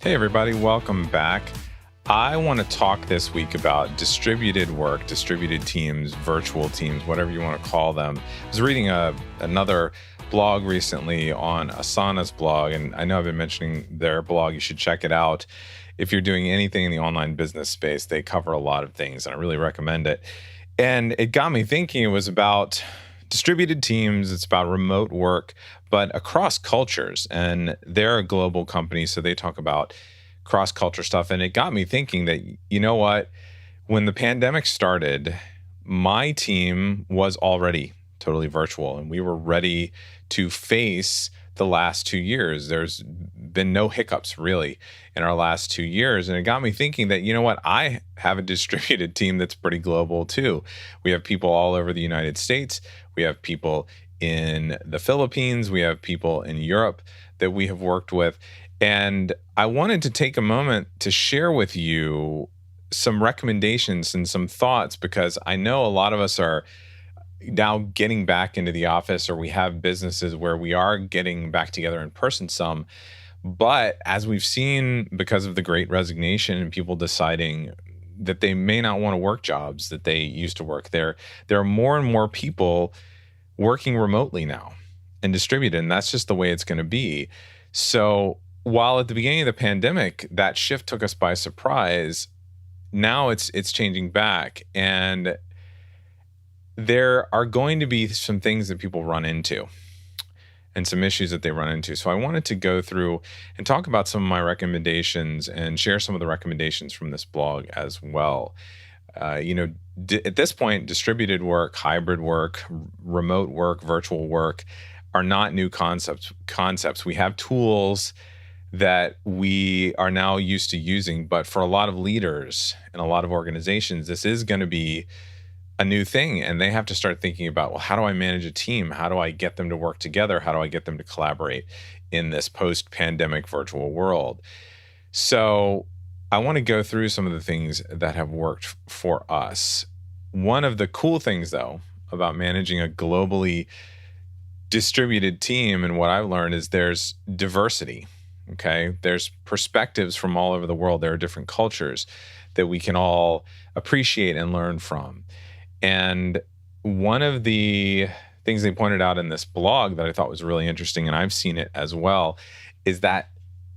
Hey everybody, welcome back. I want to talk this week about distributed work, distributed teams, virtual teams, whatever you want to call them. I was reading another blog recently on Asana's blog, and I know I've been mentioning their blog. You should check it out. If you're doing anything in the online business space, they cover a lot of things, and I really recommend it. And it got me thinking. It was about distributed teams, it's about remote work, but across cultures. And they're a global company, so they talk about cross-culture stuff. And it got me thinking that, you know what, when the pandemic started, my team was already totally virtual, and we were ready to face the last 2 years. There's been no hiccups really in our last 2 years. And it got me thinking that, you know what, I have a distributed team that's pretty global too. We have people all over the United States. We have people in the Philippines. We have people in Europe that we have worked with. And I wanted to take a moment to share with you some recommendations and some thoughts, because I know a lot of us are now getting back into the office, or we have businesses where we are getting back together in person some. But as we've seen, because of the Great Resignation and people deciding that they may not want to work jobs that they used to work, there are more and more people working remotely now and distributed, and that's just the way it's going to be. So while at the beginning of the pandemic, that shift took us by surprise, now it's changing back, and there are going to be some things that people run into and some issues that they run into. So I wanted to go through and talk about some of my recommendations and share some of the recommendations from this blog as well. At this point, distributed work, hybrid work, remote work, virtual work are not new concepts. We have tools that we are now used to using, but for a lot of leaders and a lot of organizations, this is going to be a new thing, and they have to start thinking about, well, how do I manage a team? How do I get them to work together? How do I get them to collaborate in this post-pandemic virtual world? So I want to go through some of the things that have worked for us. One of the cool things, though, about managing a globally distributed team, and what I've learned, is there's diversity. Okay, there's perspectives from all over the world. There are different cultures that we can all appreciate and learn from. And one of the things they pointed out in this blog that I thought was really interesting, and I've seen it as well, is that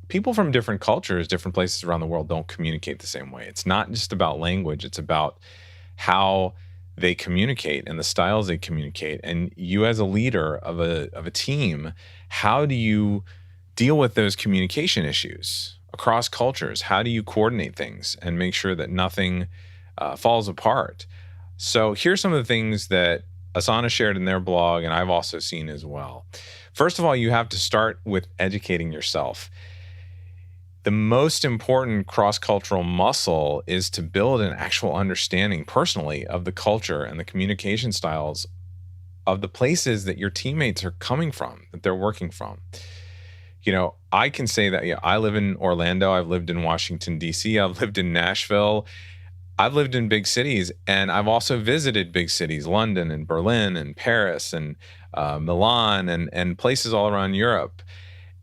people from different cultures, different places around the world, don't communicate the same way. It's not just about language. It's about how they communicate and the styles they communicate. And you, as a leader of a team, how do you deal with those communication issues across cultures? How do you coordinate things and make sure that nothing falls apart? So here's some of the things that Asana shared in their blog, and I've also seen as well. First of all, you have to start with educating yourself. The most important cross-cultural muscle is to build an actual understanding personally of the culture and the communication styles of the places that your teammates are coming from, that they're working from. You know, I can say that, I live in Orlando, I've lived in Washington, D.C., I've lived in Nashville, I've lived in big cities, and I've also visited big cities, London and Berlin and Paris and Milan and places all around Europe.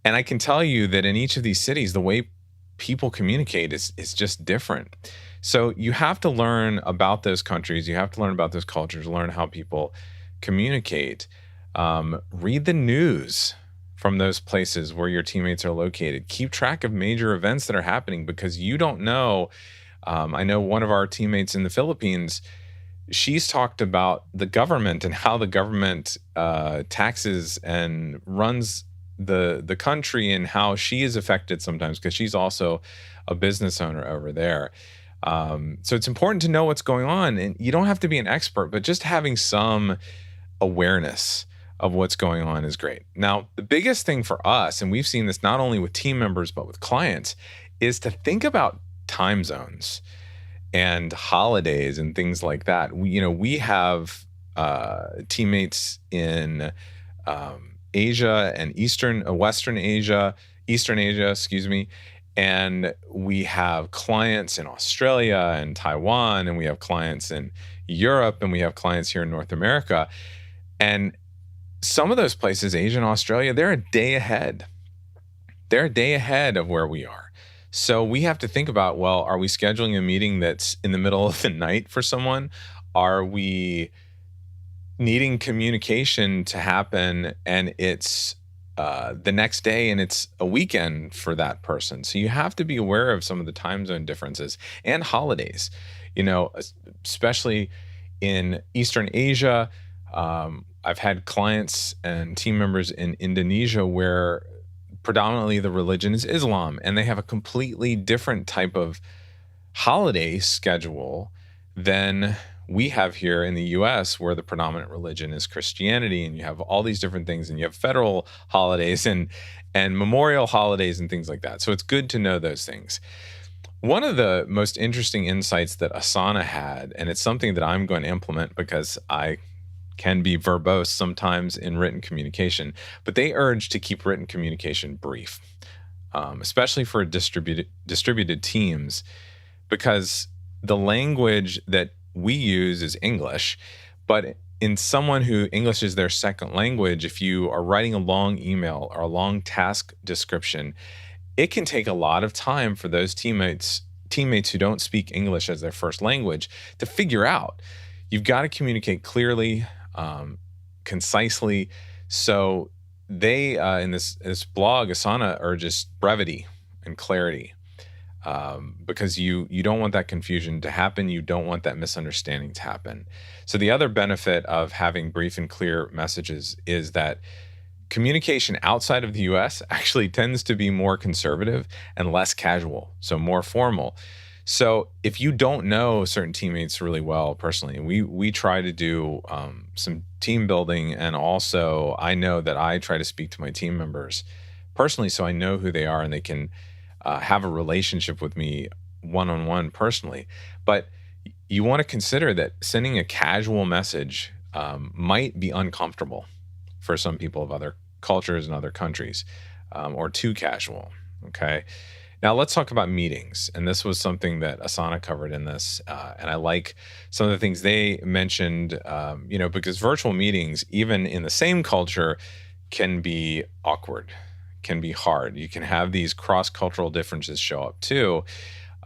And I can tell you that in each of these cities, the way people communicate is just different. So you have to learn about those countries, you have to learn about those cultures, learn how people communicate. Read the news from those places where your teammates are located. Keep track of major events that are happening, because you don't know. I know one of our teammates in the Philippines, she's talked about the government and how the government taxes and runs the country, and how she is affected sometimes because she's also a business owner over there. So it's important to know what's going on, and you don't have to be an expert, but just having some awareness of what's going on is great. Now, the biggest thing for us, and we've seen this not only with team members but with clients, is to think about time zones and holidays and things like that. We have teammates in Asia and Western Asia, and we have clients in Australia and Taiwan, and we have clients in Europe, and we have clients here in North America. And some of those places, Asia and Australia, they're a day ahead. They're a day ahead of where we are. So we have to think about, well, are we scheduling a meeting that's in the middle of the night for someone? Are we needing communication to happen and it's the next day and it's a weekend for that person? So you have to be aware of some of the time zone differences and holidays, especially in Eastern Asia. I've had clients and team members in Indonesia where predominantly the religion is Islam, and they have a completely different type of holiday schedule than we have here in the US, where the predominant religion is Christianity, and you have all these different things, and you have federal holidays and memorial holidays and things like that. So it's good to know those things. One of the most interesting insights that Asana had, and it's something that I'm going to implement because I can be verbose sometimes in written communication, but they urge to keep written communication brief, especially for distributed teams, because the language that we use is English. But in someone who English is their second language, if you are writing a long email or a long task description, it can take a lot of time for those teammates who don't speak English as their first language to figure out. You've got to communicate clearly, concisely. So they, in this blog, Asana urges brevity and clarity, because you don't want that confusion to happen. You don't want that misunderstanding to happen. So the other benefit of having brief and clear messages is that communication outside of the US actually tends to be more conservative and less casual, so more formal. So if you don't know certain teammates really well personally, we try to do some team building, and also I know that I try to speak to my team members personally so I know who they are and they can have a relationship with me one-on-one personally. But you want to consider that sending a casual message might be uncomfortable for some people of other cultures and other countries, or too casual. Okay. Now let's talk about meetings. And this was something that Asana covered in this. And I like some of the things they mentioned, because virtual meetings, even in the same culture, can be awkward, can be hard. You can have these cross-cultural differences show up too.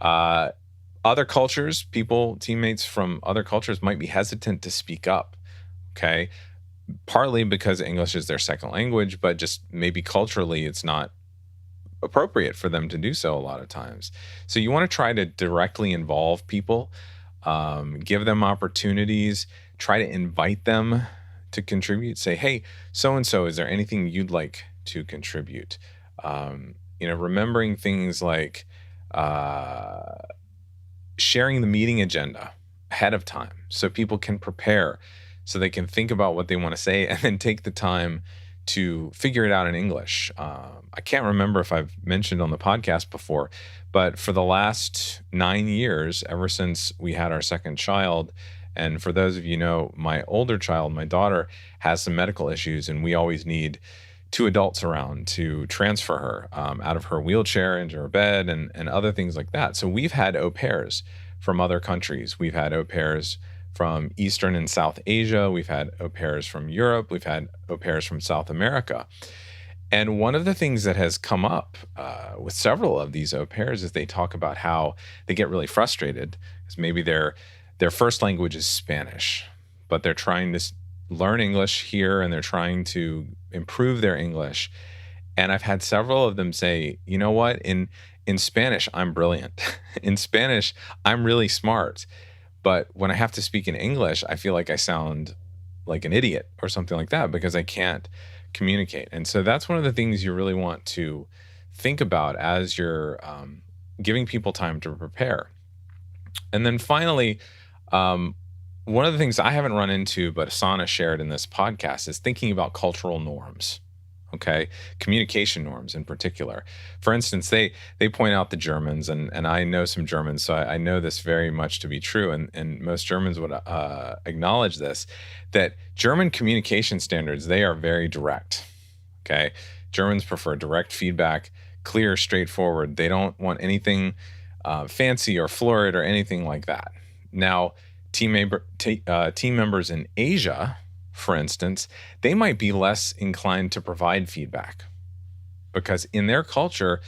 Other cultures, teammates from other cultures might be hesitant to speak up. Okay. Partly because English is their second language, but just maybe culturally it's not appropriate for them to do so a lot of times. So you want to try to directly involve people, give them opportunities, try to invite them to contribute. Say, hey, so-and-so, is there anything you'd like to contribute? Remembering things like sharing the meeting agenda ahead of time so people can prepare, so they can think about what they want to say and then take the time to figure it out in English. I can't remember if I've mentioned on the podcast before, but for the last 9 years, ever since we had our second child, and for those of you know, my older child, my daughter, has some medical issues, and we always need 2 adults around to transfer her out of her wheelchair into her bed and other things like that. So we've had au pairs from other countries. We've had au pairs from Eastern and South Asia. We've had au pairs from Europe. We've had au pairs from South America. And one of the things that has come up with several of these au pairs is they talk about how they get really frustrated because maybe their first language is Spanish, but they're trying to learn English here and they're trying to improve their English. And I've had several of them say, you know what, in Spanish, I'm brilliant. In Spanish, I'm really smart. But when I have to speak in English, I feel like I sound like an idiot or something like that because I can't communicate. And so that's one of the things you really want to think about as you're giving people time to prepare. And then finally, one of the things I haven't run into, but Asana shared in this podcast, is thinking about cultural norms. Okay, communication norms in particular. For instance, they point out the Germans, and I know some Germans, so I know this very much to be true, and most Germans would acknowledge this, that German communication standards, they are very direct. Okay, Germans prefer direct feedback, clear, straightforward. They don't want anything fancy or florid or anything like that. Now, team members in Asia, for instance, they might be less inclined to provide feedback because in their culture,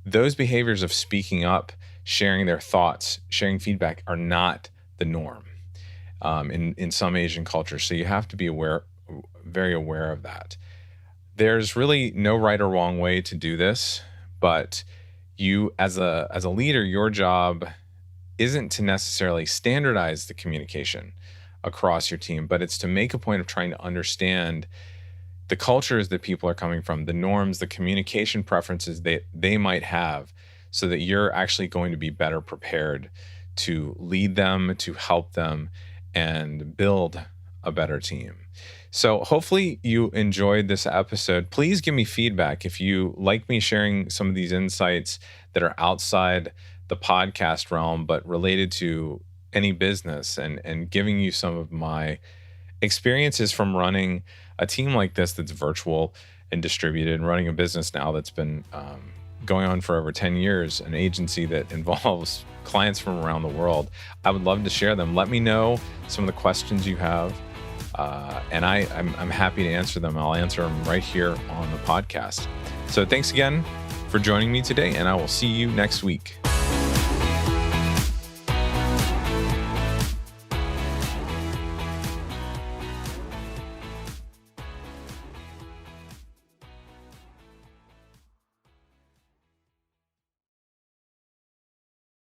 those behaviors of speaking up, sharing their thoughts, sharing feedback are not the norm in some Asian cultures. So you have to be very aware of that. There's really no right or wrong way to do this, but you as a leader, your job isn't to necessarily standardize the communication across your team, but it's to make a point of trying to understand the cultures that people are coming from, the norms, the communication preferences that they might have, so that you're actually going to be better prepared to lead them, to help them, and build a better team. So hopefully you enjoyed this episode. Please give me feedback if you like me sharing some of these insights that are outside the podcast realm, but related to any business, and giving you some of my experiences from running a team like this that's virtual and distributed, and running a business now that's been going on for over 10 years, an agency that involves clients from around the world. I would love to share them. Let me know some of the questions you have, and I'm happy to answer them. I'll answer them right here on the podcast. So thanks again for joining me today, and I will see you next week.